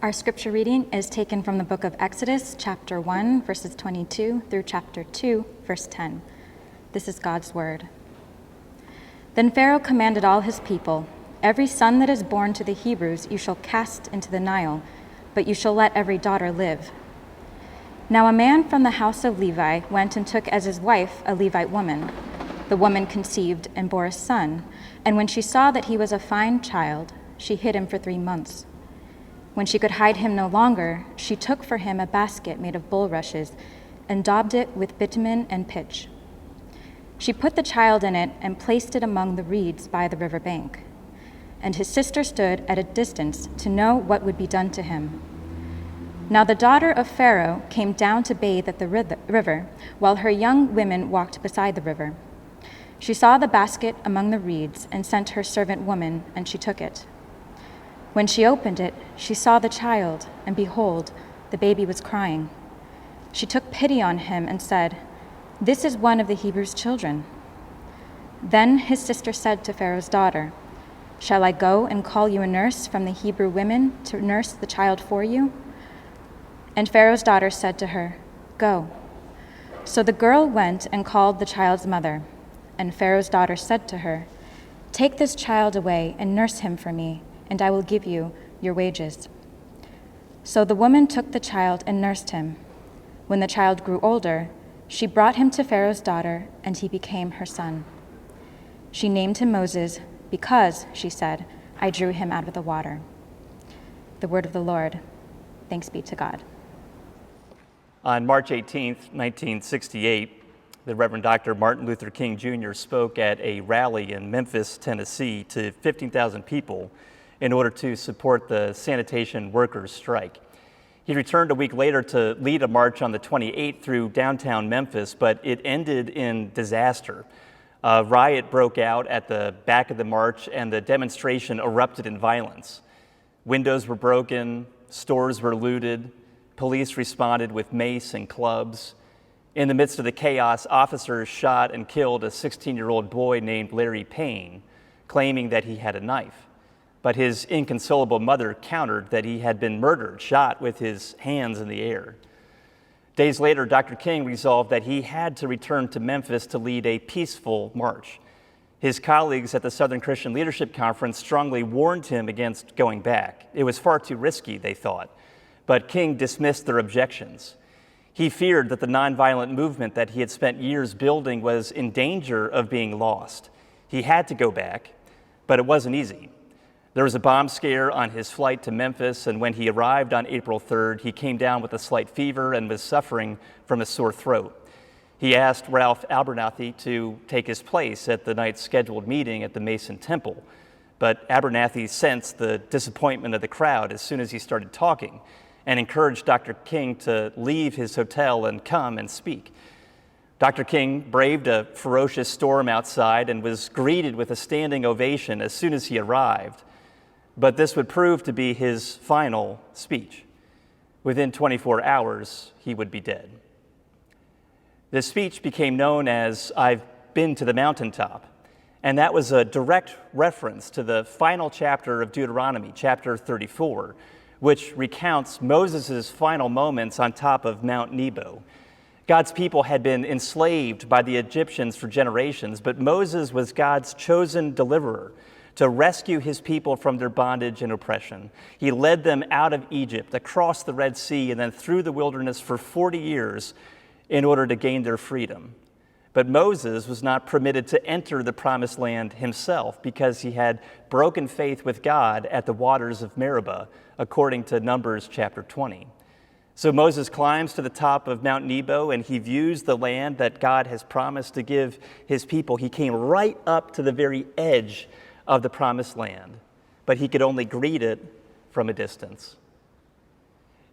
Our scripture reading is taken from the book of Exodus, chapter 1, verses 22 through chapter 2, verse 10. This is God's word. Then Pharaoh commanded all his people, "Every son that is born to the Hebrews you shall cast into the Nile, but you shall let every daughter live." Now a man from the house of Levi went and took as his wife a Levite woman. The woman conceived and bore a son, and when she saw that he was a fine child, she hid him for 3 months. When she could hide him no longer, she took for him a basket made of bulrushes and daubed it with bitumen and pitch. She put the child in it and placed it among the reeds by the river bank. And his sister stood at a distance to know what would be done to him. Now the daughter of Pharaoh came down to bathe at the river, while her young women walked beside the river. She saw the basket among the reeds and sent her servant woman, and she took it. When she opened it, she saw the child, and behold, the baby was crying. She took pity on him and said, "This is one of the Hebrews' children." Then his sister said to Pharaoh's daughter, "Shall I go and call you a nurse from the Hebrew women to nurse the child for you?" And Pharaoh's daughter said to her, "Go." So the girl went and called the child's mother. And Pharaoh's daughter said to her, "Take this child away and nurse him for me, and I will give you your wages." So the woman took the child and nursed him. When the child grew older, she brought him to Pharaoh's daughter, and he became her son. She named him Moses because, she said, "I drew him out of the water." The word of the Lord. Thanks be to God. On March 18th, 1968, the Reverend Dr. Martin Luther King Jr. spoke at a rally in Memphis, Tennessee to 15,000 people in order to support the sanitation workers' strike. He returned a week later to lead a march on the 28th through downtown Memphis, but it ended in disaster. A riot broke out at the back of the march, and the demonstration erupted in violence. Windows were broken, stores were looted, police responded with mace and clubs. In the midst of the chaos, officers shot and killed a 16-year-old boy named Larry Payne, claiming that he had a knife. But his inconsolable mother countered that he had been murdered, shot with his hands in the air. Days later, Dr. King resolved that he had to return to Memphis to lead a peaceful march. His colleagues at the Southern Christian Leadership Conference strongly warned him against going back. It was far too risky, they thought. But King dismissed their objections. He feared that the nonviolent movement that he had spent years building was in danger of being lost. He had to go back, but it wasn't easy. There was a bomb scare on his flight to Memphis, and when he arrived on April 3rd, he came down with a slight fever and was suffering from a sore throat. He asked Ralph Abernathy to take his place at the night's scheduled meeting at the Mason Temple, but Abernathy sensed the disappointment of the crowd as soon as he started talking, and encouraged Dr. King to leave his hotel and come and speak. Dr. King braved a ferocious storm outside and was greeted with a standing ovation as soon as he arrived. But this would prove to be his final speech. Within 24 hours, he would be dead. This speech became known as "I've been to the mountaintop," and that was a direct reference to the final chapter of Deuteronomy, chapter 34, which recounts Moses' final moments on top of Mount Nebo. God's people had been enslaved by the Egyptians for generations, but Moses was God's chosen deliverer to rescue his people from their bondage and oppression. He led them out of Egypt, across the Red Sea, and then through the wilderness for 40 years in order to gain their freedom. But Moses was not permitted to enter the promised land himself because he had broken faith with God at the waters of Meribah, according to Numbers chapter 20. So Moses climbs to the top of Mount Nebo and he views the land that God has promised to give his people. He came right up to the very edge of the promised land, but he could only greet it from a distance.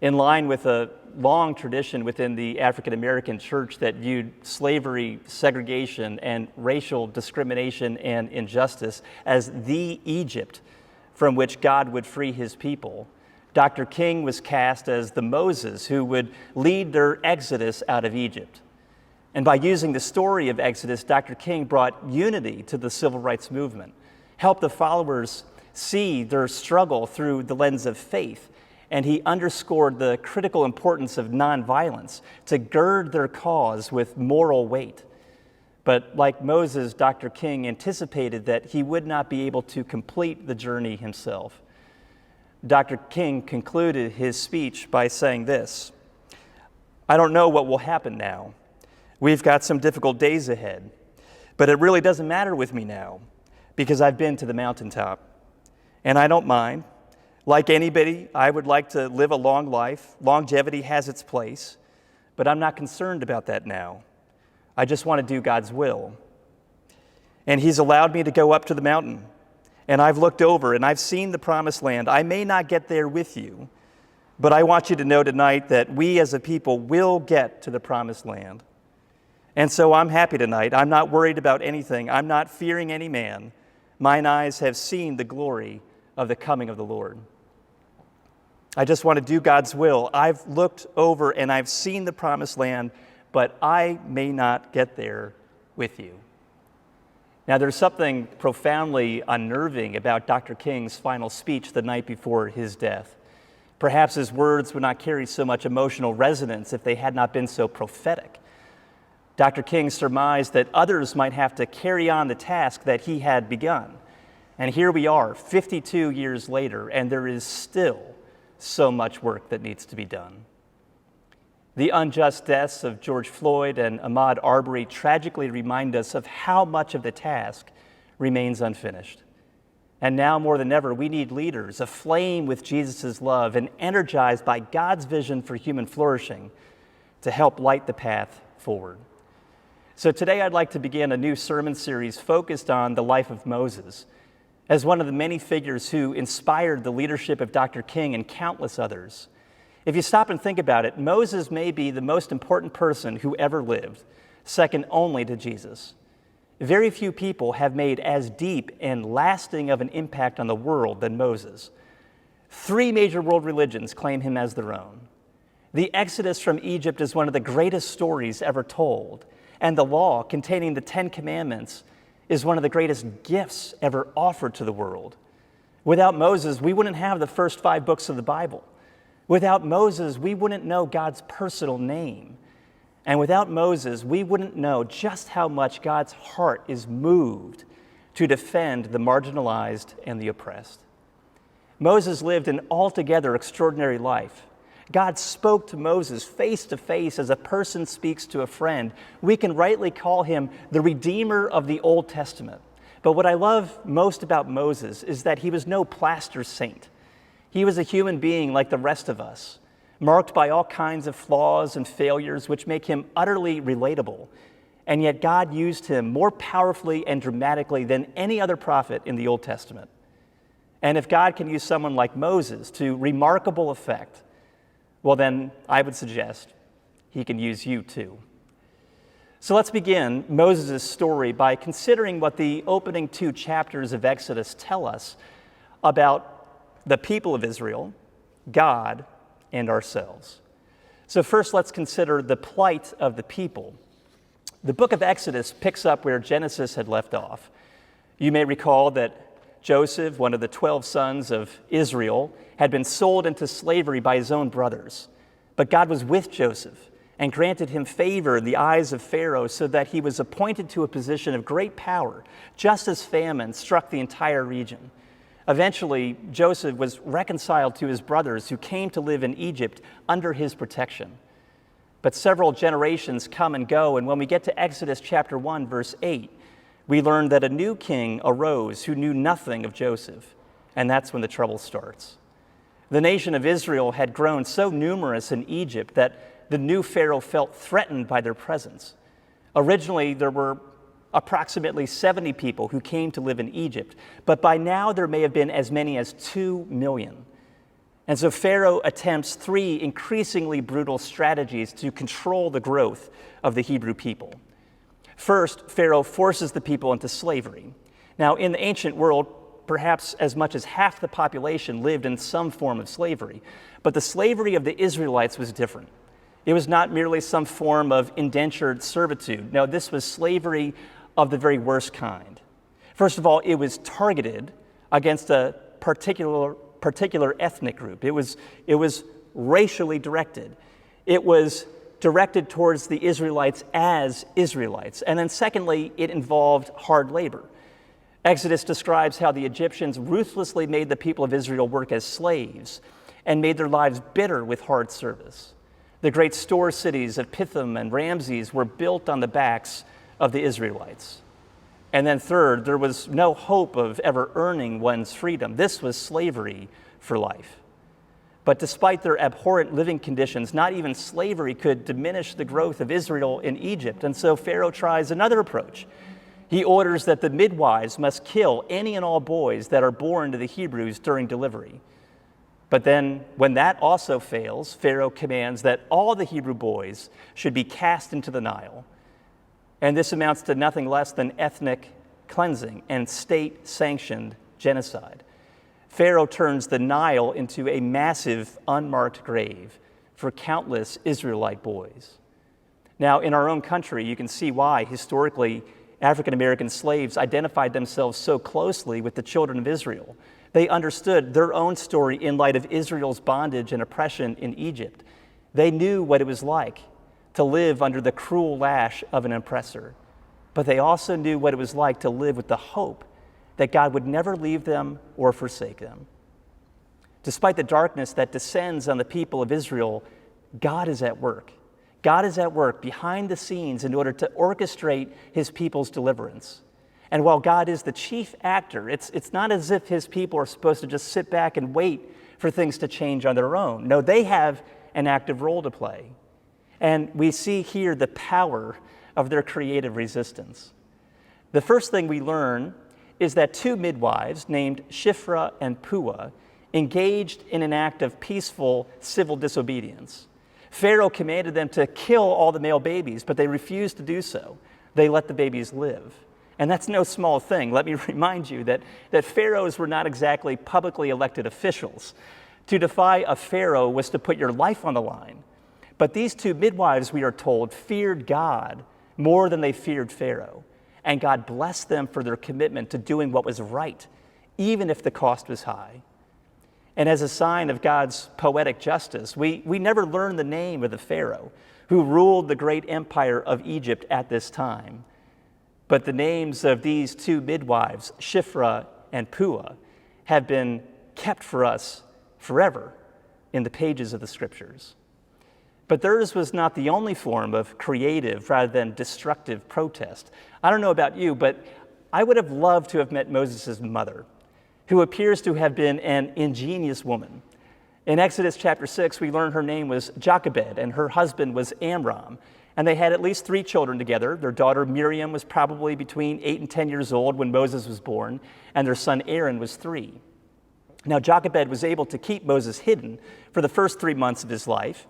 In line with a long tradition within the African American church that viewed slavery, segregation, and racial discrimination and injustice as the Egypt from which God would free his people, Dr. King was cast as the Moses who would lead their exodus out of Egypt. And by using the story of Exodus, Dr. King brought unity to the civil rights movement, helped the followers see their struggle through the lens of faith, and he underscored the critical importance of nonviolence to gird their cause with moral weight. But like Moses, Dr. King anticipated that he would not be able to complete the journey himself. Dr. King concluded his speech by saying this: "I don't know what will happen now. We've got some difficult days ahead, but it really doesn't matter with me now because I've been to the mountaintop. And I don't mind. Like anybody, I would like to live a long life. Longevity has its place, but I'm not concerned about that now. I just want to do God's will. And he's allowed me to go up to the mountain, and I've looked over and I've seen the promised land. I may not get there with you, but I want you to know tonight that we as a people will get to the promised land. And so I'm happy tonight. I'm not worried about anything. I'm not fearing any man. Mine eyes have seen the glory of the coming of the Lord. I just want to do God's will. I've looked over and I've seen the promised land, but I may not get there with you." Now, there's something profoundly unnerving about Dr. King's final speech the night before his death. Perhaps his words would not carry so much emotional resonance if they had not been so prophetic. Dr. King surmised that others might have to carry on the task that he had begun. And here we are, 52 years later, and there is still so much work that needs to be done. The unjust deaths of George Floyd and Ahmaud Arbery tragically remind us of how much of the task remains unfinished. And now more than ever, we need leaders aflame with Jesus' love and energized by God's vision for human flourishing to help light the path forward. So today I'd like to begin a new sermon series focused on the life of Moses as one of the many figures who inspired the leadership of Dr. King and countless others. If you stop and think about it, Moses may be the most important person who ever lived, second only to Jesus. Very few people have made as deep and lasting of an impact on the world than Moses. 3 major world religions claim him as their own. The Exodus from Egypt is one of the greatest stories ever told, and the law containing the 10 Commandments is one of the greatest gifts ever offered to the world. Without Moses, we wouldn't have the first 5 books of the Bible. Without Moses, we wouldn't know God's personal name. And without Moses, we wouldn't know just how much God's heart is moved to defend the marginalized and the oppressed. Moses lived an altogether extraordinary life. God spoke to Moses face to face as a person speaks to a friend. We can rightly call him the Redeemer of the Old Testament. But what I love most about Moses is that he was no plaster saint. He was a human being like the rest of us, marked by all kinds of flaws and failures which make him utterly relatable. And yet God used him more powerfully and dramatically than any other prophet in the Old Testament. And if God can use someone like Moses to remarkable effect, well then I would suggest he can use you too. So let's begin Moses' story by considering what the opening 2 chapters of Exodus tell us about the people of Israel, God, and ourselves. So first, let's consider the plight of the people. The book of Exodus picks up where Genesis had left off. You may recall that Joseph, one of the 12 sons of Israel, had been sold into slavery by his own brothers. But God was with Joseph and granted him favor in the eyes of Pharaoh so that he was appointed to a position of great power, just as famine struck the entire region. Eventually, Joseph was reconciled to his brothers who came to live in Egypt under his protection. But several generations come and go, and when we get to Exodus chapter 1, verse 8, we learn that a new king arose who knew nothing of Joseph, and that's when the trouble starts. The nation of Israel had grown so numerous in Egypt that the new Pharaoh felt threatened by their presence. Originally, there were approximately 70 people who came to live in Egypt, but by now there may have been as many as 2 million. And so Pharaoh attempts 3 increasingly brutal strategies to control the growth of the Hebrew people. First, Pharaoh forces the people into slavery. Now, in the ancient world, perhaps as much as half the population lived in some form of slavery, but the slavery of the Israelites was different. It was not merely some form of indentured servitude. No, this was slavery of the very worst kind. First of all, it was targeted against a particular particular ethnic group. It was racially directed. It was directed towards the Israelites as Israelites. And then secondly, it involved hard labor. Exodus describes how the Egyptians ruthlessly made the people of Israel work as slaves and made their lives bitter with hard service. The great store cities of Pithom and Ramses were built on the backs of the Israelites. And then third, there was no hope of ever earning one's freedom. This was slavery for life. But despite their abhorrent living conditions, not even slavery could diminish the growth of Israel in Egypt. And so Pharaoh tries another approach. He orders that the midwives must kill any and all boys that are born to the Hebrews during delivery. But then, when that also fails, Pharaoh commands that all the Hebrew boys should be cast into the Nile. And this amounts to nothing less than ethnic cleansing and state-sanctioned genocide. Pharaoh turns the Nile into a massive, unmarked grave for countless Israelite boys. Now, in our own country, you can see why, historically, African-American slaves identified themselves so closely with the children of Israel. They understood their own story in light of Israel's bondage and oppression in Egypt. They knew what it was like to live under the cruel lash of an oppressor, but they also knew what it was like to live with the hope that God would never leave them or forsake them. Despite the darkness that descends on the people of Israel, God is at work. God is at work behind the scenes in order to orchestrate his people's deliverance. And while God is the chief actor, it's not as if his people are supposed to just sit back and wait for things to change on their own. No, they have an active role to play. And we see here the power of their creative resistance. The first thing we learn is that two midwives named Shiphrah and Puah engaged in an act of peaceful civil disobedience. Pharaoh commanded them to kill all the male babies, but they refused to do so. They let the babies live. And that's no small thing. Let me remind you that pharaohs were not exactly publicly elected officials. To defy a pharaoh was to put your life on the line. But these two midwives, we are told, feared God more than they feared Pharaoh. And God blessed them for their commitment to doing what was right, even if the cost was high. And as a sign of God's poetic justice, we never learn the name of the pharaoh who ruled the great empire of Egypt at this time. But the names of these two midwives, Shiphrah and Puah, have been kept for us forever in the pages of the scriptures. But theirs was not the only form of creative rather than destructive protest. I don't know about you, but I would have loved to have met Moses' mother, who appears to have been an ingenious woman. In Exodus chapter 6, we learn her name was Jochebed, and her husband was Amram. And they had at least 3 children together. Their daughter Miriam was probably between 8 and 10 years old when Moses was born, and their son Aaron was 3. Now, Jochebed was able to keep Moses hidden for the first 3 months of his life,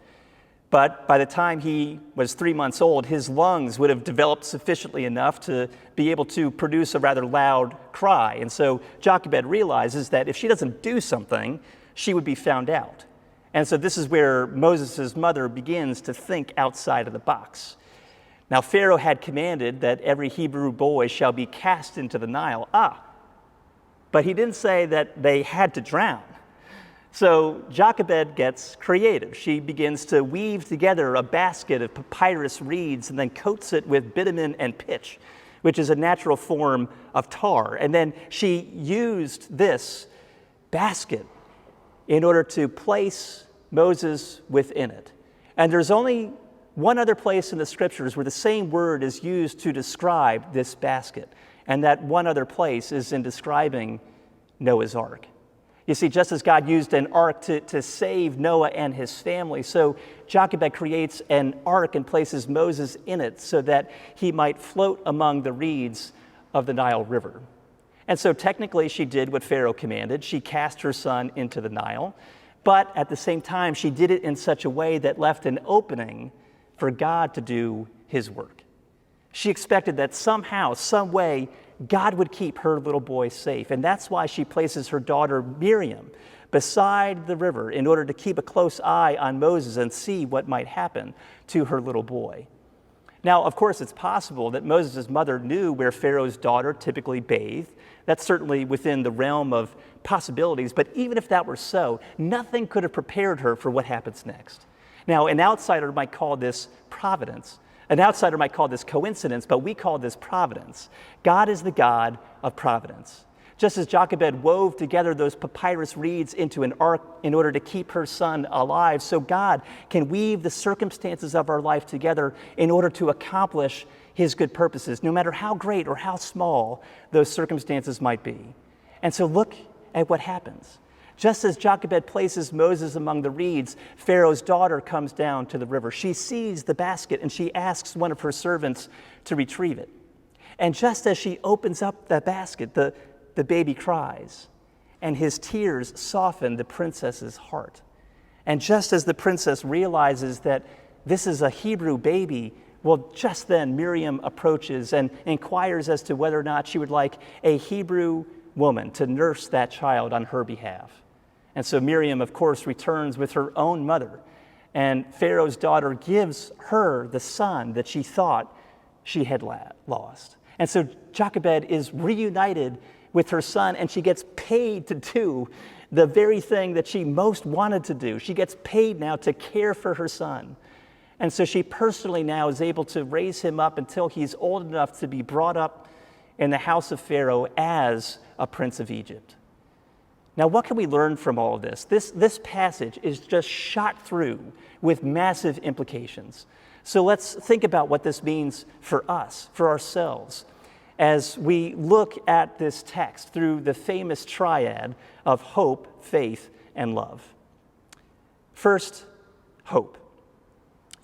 but by the time he was 3 months old, his lungs would have developed sufficiently enough to be able to produce a rather loud cry. And so Jochebed realizes that if she doesn't do something, she would be found out. And so this is where Moses' mother begins to think outside of the box. Now, Pharaoh had commanded that every Hebrew boy shall be cast into the Nile. But he didn't say that they had to drown. So Jochebed gets creative. She begins to weave together a basket of papyrus reeds and then coats it with bitumen and pitch, which is a natural form of tar. And then she used this basket in order to place Moses within it. And there's only one other place in the scriptures where the same word is used to describe this basket. And that one other place is in describing Noah's Ark. You see, just as God used an ark to save Noah and his family, so Jochebed creates an ark and places Moses in it so that he might float among the reeds of the Nile River. And so technically she did what Pharaoh commanded. She cast her son into the Nile, but at the same time she did it in such a way that left an opening for God to do his work. She expected that somehow, some way, God would keep her little boy safe. And that's why she places her daughter Miriam beside the river in order to keep a close eye on Moses and see what might happen to her little boy. Now, of course, it's possible that Moses' mother knew where Pharaoh's daughter typically bathed. That's certainly within the realm of possibilities, but even if that were so, nothing could have prepared her for what happens next. Now, an outsider might call this providence. An outsider might call this coincidence, but we call this providence. God is the God of providence. Just as Jochebed wove together those papyrus reeds into an ark in order to keep her son alive, so God can weave the circumstances of our life together in order to accomplish his good purposes, no matter how great or how small those circumstances might be. And so look at what happens. Just as Jochebed places Moses among the reeds, Pharaoh's daughter comes down to the river. She sees the basket and she asks one of her servants to retrieve it. And just as she opens up the basket, the baby cries, and his tears soften the princess's heart. And just as the princess realizes that this is a Hebrew baby, well, just then Miriam approaches and inquires as to whether or not she would like a Hebrew woman to nurse that child on her behalf. And so Miriam, of course, returns with her own mother, and Pharaoh's daughter gives her the son that she thought she had lost. And so Jochebed is reunited with her son, and she gets paid to do the very thing that she most wanted to do. She gets paid now to care for her son. And so she personally now is able to raise him up until he's old enough to be brought up in the house of Pharaoh as a prince of Egypt. Now, what can we learn from all of this? This passage is just shot through with massive implications. So let's think about what this means for us, for ourselves, as we look at this text through the famous triad of hope, faith, and love. First, hope.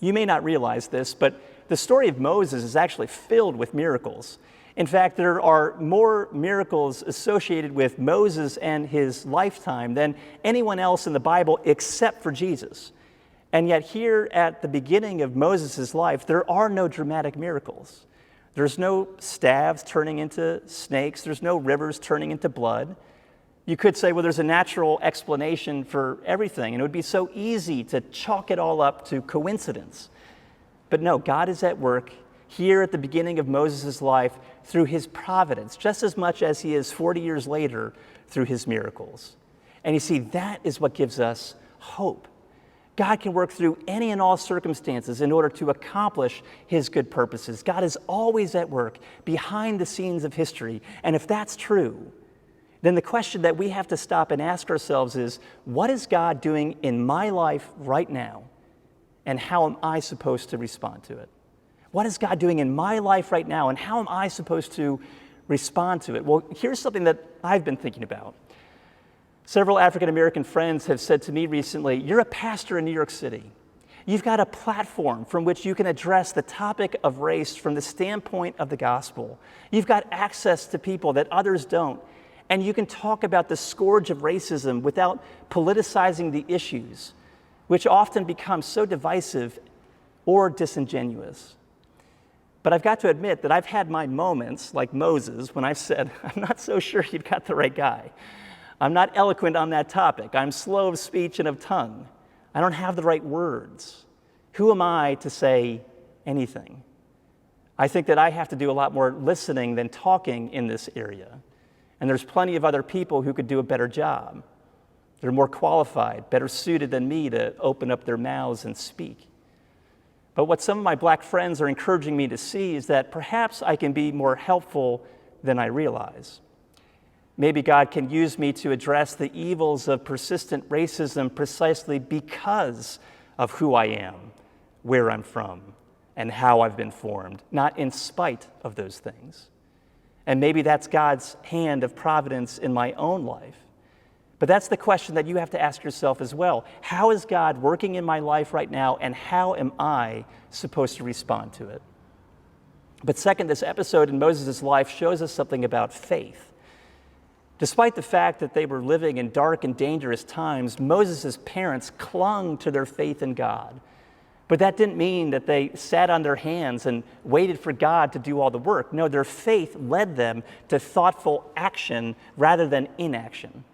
You may not realize this, but the story of Moses is actually filled with miracles. In fact, there are more miracles associated with Moses and his lifetime than anyone else in the Bible except for Jesus. And yet here at the beginning of Moses' life, there are no dramatic miracles. There's no staves turning into snakes. There's no rivers turning into blood. You could say, well, there's a natural explanation for everything, and it would be so easy to chalk it all up to coincidence. But no, God is at work here at the beginning of Moses' life through his providence, just as much as he is 40 years later through his miracles. And you see, that is what gives us hope. God can work through any and all circumstances in order to accomplish his good purposes. God is always at work behind the scenes of history. And if that's true, then the question that we have to stop and ask ourselves is, what is God doing in my life right now? And how am I supposed to respond to it? What is God doing in my life right now? And how am I supposed to respond to it? Well, here's something that I've been thinking about. Several African-American friends have said to me recently, you're a pastor in New York City. You've got a platform from which you can address the topic of race from the standpoint of the gospel. You've got access to people that others don't. And you can talk about the scourge of racism without politicizing the issues, which often become so divisive or disingenuous. But I've got to admit that I've had my moments, like Moses, when I've said, I'm not so sure you've got the right guy. I'm not eloquent on that topic. I'm slow of speech and of tongue. I don't have the right words. Who am I to say anything? I think that I have to do a lot more listening than talking in this area. And there's plenty of other people who could do a better job. They're more qualified, better suited than me to open up their mouths and speak. But what some of my black friends are encouraging me to see is that perhaps I can be more helpful than I realize. Maybe God can use me to address the evils of persistent racism precisely because of who I am, where I'm from, and how I've been formed, not in spite of those things. And maybe that's God's hand of providence in my own life. But that's the question that you have to ask yourself as well. How is God working in my life right now, and how am I supposed to respond to it? But second, this episode in Moses' life shows us something about faith. Despite the fact that they were living in dark and dangerous times, Moses' parents clung to their faith in God. But that didn't mean that they sat on their hands and waited for God to do all the work. No, their faith led them to thoughtful action rather than inaction.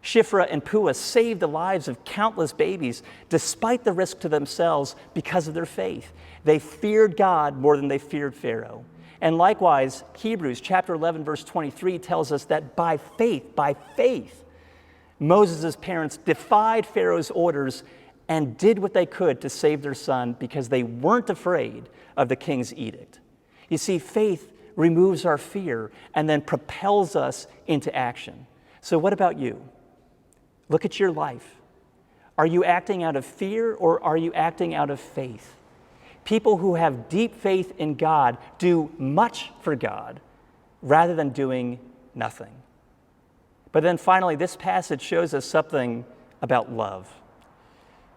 Shiphrah and Puah saved the lives of countless babies despite the risk to themselves because of their faith. They feared God more than they feared Pharaoh. And likewise, Hebrews chapter 11, verse 23 tells us that by faith, Moses' parents defied Pharaoh's orders and did what they could to save their son because they weren't afraid of the king's edict. You see, faith removes our fear and then propels us into action. So what about you? Look at your life. Are you acting out of fear or are you acting out of faith? People who have deep faith in God do much for God rather than doing nothing. But then finally, this passage shows us something about love.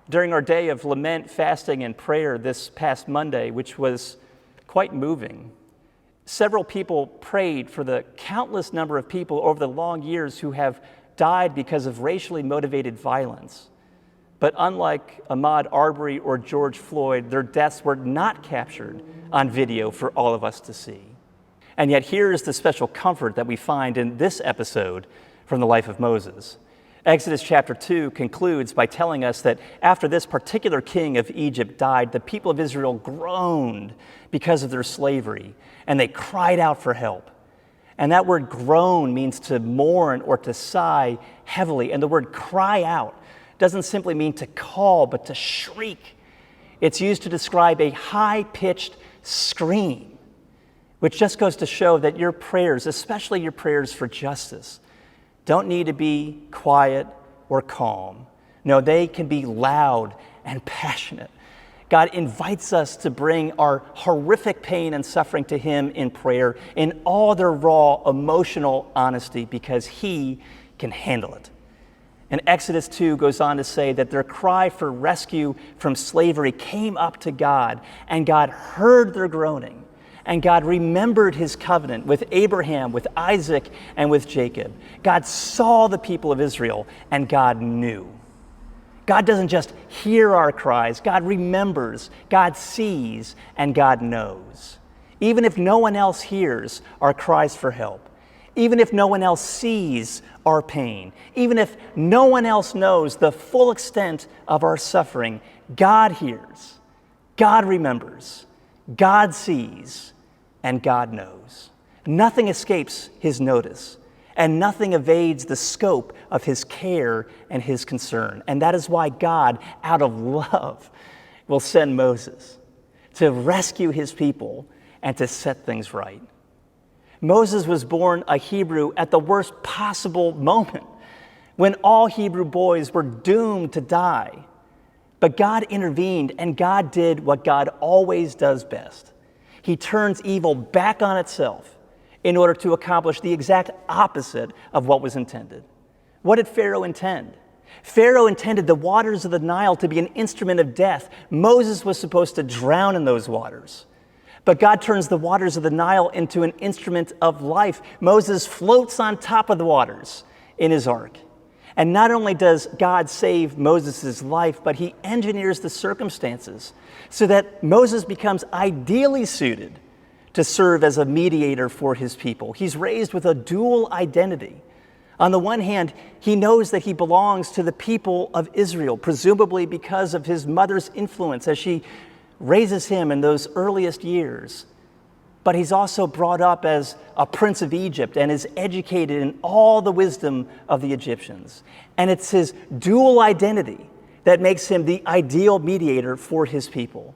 During our day of lament, fasting, and prayer this past Monday, which was quite moving, several people prayed for the countless number of people over the long years who have died because of racially motivated violence. But unlike Ahmaud Arbery or George Floyd, their deaths were not captured on video for all of us to see. And yet here is the special comfort that we find in this episode from the life of Moses. Exodus chapter 2 concludes by telling us that after this particular king of Egypt died, the people of Israel groaned because of their slavery, and they cried out for help. And that word groan means to mourn or to sigh heavily. And the word cry out doesn't simply mean to call, but to shriek. It's used to describe a high-pitched scream, which just goes to show that your prayers, especially your prayers for justice, don't need to be quiet or calm. No, they can be loud and passionate. God invites us to bring our horrific pain and suffering to Him in prayer in all their raw emotional honesty because He can handle it. And Exodus 2 goes on to say that their cry for rescue from slavery came up to God, and God heard their groaning, and God remembered His covenant with Abraham, with Isaac, and with Jacob. God saw the people of Israel, and God knew. God doesn't just hear our cries, God remembers, God sees, and God knows. Even if no one else hears our cries for help, even if no one else sees our pain, even if no one else knows the full extent of our suffering, God hears, God remembers, God sees, and God knows. Nothing escapes His notice, and nothing evades the scope of His care and His concern. And that is why God, out of love, will send Moses to rescue His people and to set things right. Moses was born a Hebrew at the worst possible moment, when all Hebrew boys were doomed to die. But God intervened, and God did what God always does best. He turns evil back on itself in order to accomplish the exact opposite of what was intended. What did Pharaoh intend? Pharaoh intended the waters of the Nile to be an instrument of death. Moses was supposed to drown in those waters. But God turns the waters of the Nile into an instrument of life. Moses floats on top of the waters in his ark. And not only does God save Moses' life, but He engineers the circumstances so that Moses becomes ideally suited to serve as a mediator for His people. He's raised with a dual identity. On the one hand, he knows that he belongs to the people of Israel, presumably because of his mother's influence as she raises him in those earliest years. But he's also brought up as a prince of Egypt and is educated in all the wisdom of the Egyptians. And it's his dual identity that makes him the ideal mediator for his people.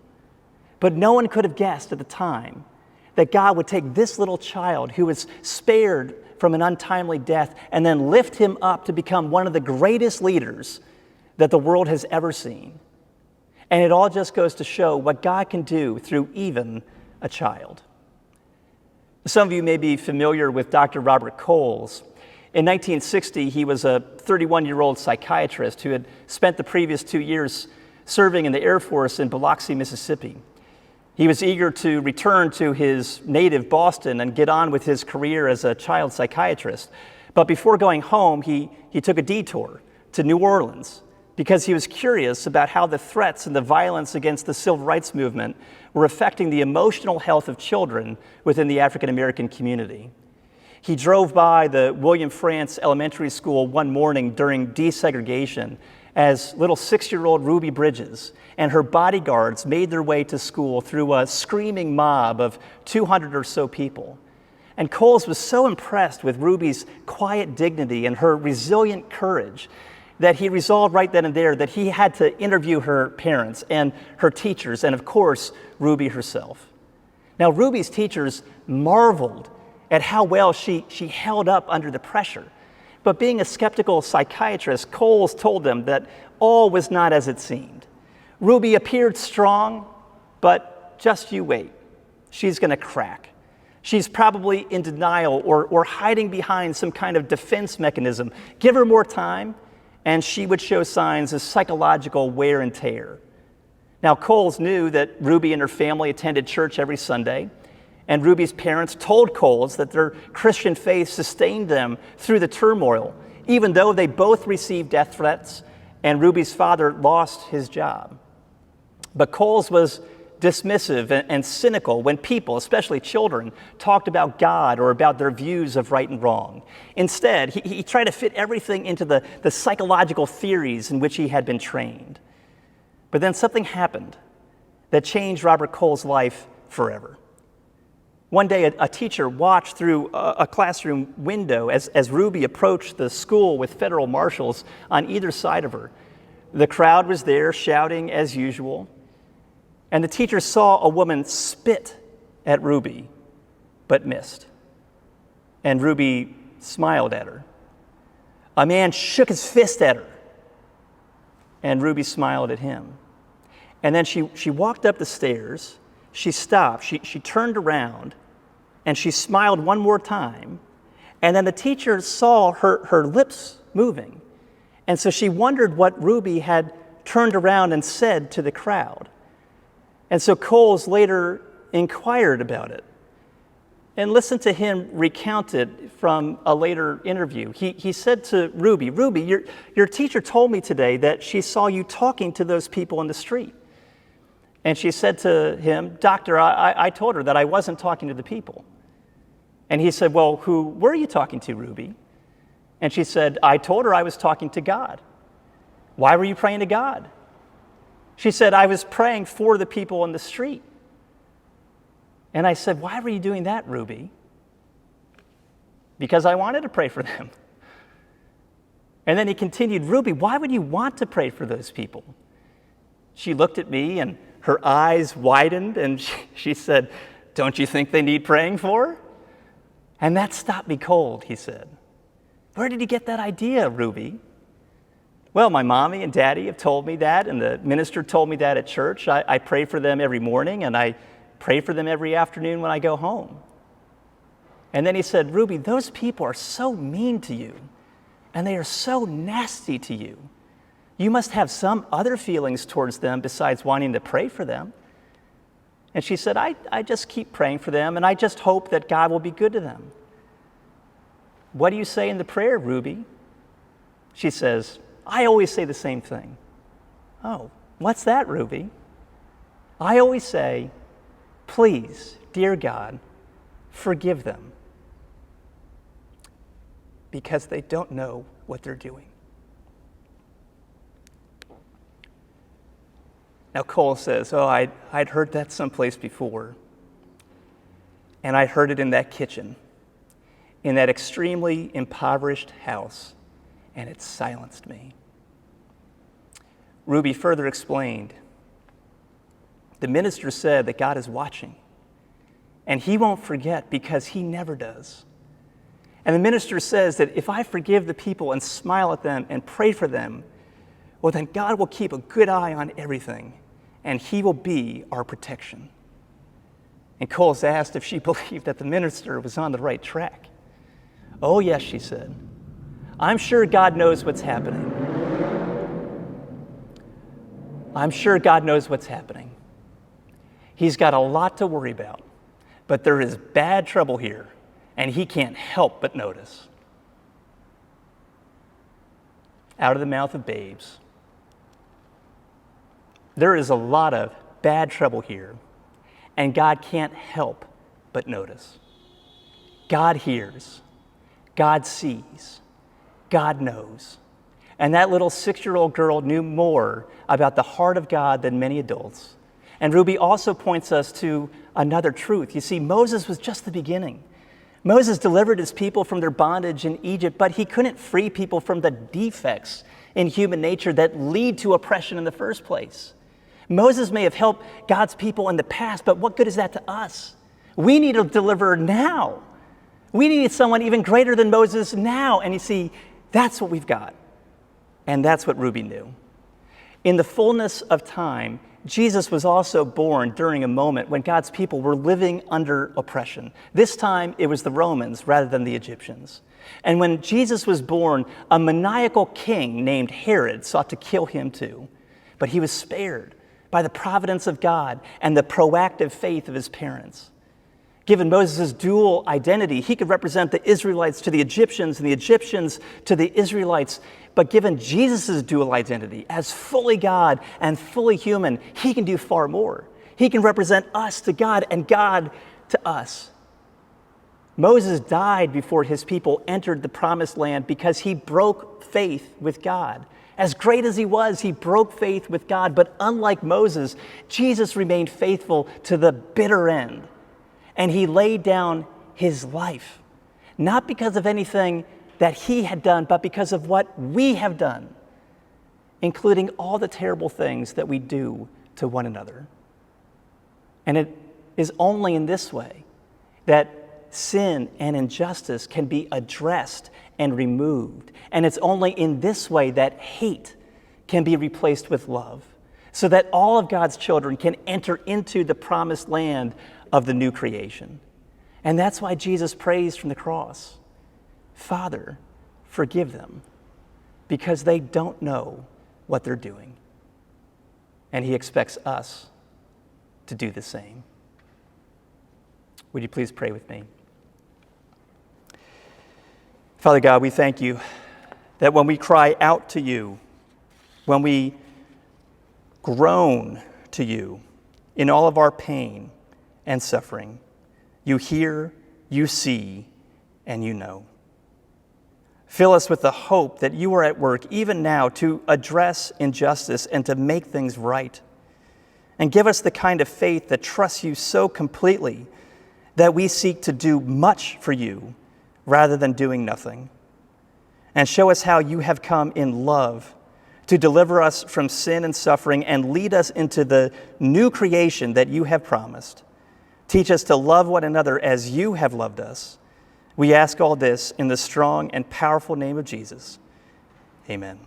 But no one could have guessed at the time that God would take this little child who was spared from an untimely death and then lift him up to become one of the greatest leaders that the world has ever seen. And it all just goes to show what God can do through even a child. Some of you may be familiar with Dr. Robert Coles. In 1960, he was a 31-year-old psychiatrist who had spent the previous 2 years serving in the Air Force in Biloxi, Mississippi. He was eager to return to his native Boston and get on with his career as a child psychiatrist. But before going home, he took a detour to New Orleans because he was curious about how the threats and the violence against the civil rights movement were affecting the emotional health of children within the African American community. He drove by the William Frantz Elementary School one morning during desegregation as little 6-year-old Ruby Bridges and her bodyguards made their way to school through a screaming mob of 200 or so people. And Coles was so impressed with Ruby's quiet dignity and her resilient courage that he resolved right then and there that he had to interview her parents and her teachers and, of course, Ruby herself. Now, Ruby's teachers marveled at how well she held up under the pressure. But being a skeptical psychiatrist, Coles told them that all was not as it seemed. Ruby appeared strong, but just you wait. She's going to crack. She's probably in denial or hiding behind some kind of defense mechanism. Give her more time, and she would show signs of psychological wear and tear. Now, Coles knew that Ruby and her family attended church every Sunday, and Ruby's parents told Coles that their Christian faith sustained them through the turmoil, even though they both received death threats and Ruby's father lost his job. But Coles was dismissive and cynical when people, especially children, talked about God or about their views of right and wrong. Instead, he tried to fit everything into the psychological theories in which he had been trained. But then something happened that changed Robert Coles' life forever. One day, a teacher watched through a classroom window as Ruby approached the school with federal marshals on either side of her. The crowd was there shouting as usual, and the teacher saw a woman spit at Ruby, but missed. And Ruby smiled at her. A man shook his fist at her, and Ruby smiled at him. And then she walked up the stairs. She stopped, she turned around, and she smiled one more time. And then the teacher saw her lips moving. And so she wondered what Ruby had turned around and said to the crowd. And so Coles later inquired about it. And listen to him recount it from a later interview. He said to Ruby, your teacher told me today that she saw you talking to those people in the street. And she said to him, Doctor, I told her that I wasn't talking to the people. And he said, well, who were you talking to, Ruby? And she said, I told her I was talking to God. Why were you praying to God? She said, I was praying for the people in the street. And I said, why were you doing that, Ruby? Because I wanted to pray for them. And then he continued, Ruby, why would you want to pray for those people? She looked at me and her eyes widened and she said, don't you think they need praying for? And that stopped me cold, he said. Where did you get that idea, Ruby? Well, my mommy and daddy have told me that, and the minister told me that at church. I pray for them every morning, and I pray for them every afternoon when I go home. And then he said, Ruby, those people are so mean to you, and they are so nasty to you. You must have some other feelings towards them besides wanting to pray for them. And she said, I just keep praying for them, and I just hope that God will be good to them. What do you say in the prayer, Ruby? She says, I always say the same thing. Oh, what's that, Ruby? I always say, please, dear God, forgive them because they don't know what they're doing. Now, Cole says, I'd heard that someplace before, and I heard it in that kitchen, in that extremely impoverished house, and it silenced me. Ruby further explained, the minister said that God is watching, and he won't forget because he never does. And the minister says that if I forgive the people and smile at them and pray for them, well, then God will keep a good eye on everything, and he will be our protection. And Coles asked if she believed that the minister was on the right track. Oh, yes, she said. I'm sure God knows what's happening. I'm sure God knows what's happening. He's got a lot to worry about, but there is bad trouble here, and he can't help but notice. Out of the mouth of babes. There is a lot of bad trouble here, and God can't help but notice. God hears, God sees, God knows. And that little 6-year-old girl knew more about the heart of God than many adults. And Ruby also points us to another truth. You see, Moses was just the beginning. Moses delivered his people from their bondage in Egypt, but he couldn't free people from the defects in human nature that lead to oppression in the first place. Moses may have helped God's people in the past, but what good is that to us? We need a deliverer now. We need someone even greater than Moses now. And you see, that's what we've got. And that's what Ruby knew. In the fullness of time, Jesus was also born during a moment when God's people were living under oppression. This time, it was the Romans rather than the Egyptians. And when Jesus was born, a maniacal king named Herod sought to kill him too. But he was spared by the providence of God and the proactive faith of his parents. Given Moses' dual identity, he could represent the Israelites to the Egyptians and the Egyptians to the Israelites. But given Jesus' dual identity as fully God and fully human, he can do far more. He can represent us to God and God to us. Moses died before his people entered the promised land because he broke faith with God. As great as he was, he broke faith with God. But unlike Moses, Jesus remained faithful to the bitter end. And he laid down his life, not because of anything that he had done, but because of what we have done, including all the terrible things that we do to one another. And it is only in this way that sin and injustice can be addressed and removed. And it's only in this way that hate can be replaced with love, so that all of God's children can enter into the promised land of the new creation. And that's why Jesus prays from the cross, Father, forgive them, because they don't know what they're doing. And he expects us to do the same. Would you please pray with me? Father God, we thank you that when we cry out to you, when we groan to you in all of our pain and suffering, you hear, you see, and you know. Fill us with the hope that you are at work even now to address injustice and to make things right. And give us the kind of faith that trusts you so completely that we seek to do much for you rather than doing nothing. And show us how you have come in love to deliver us from sin and suffering and lead us into the new creation that you have promised. Teach us to love one another as you have loved us. We ask all this in the strong and powerful name of Jesus. Amen.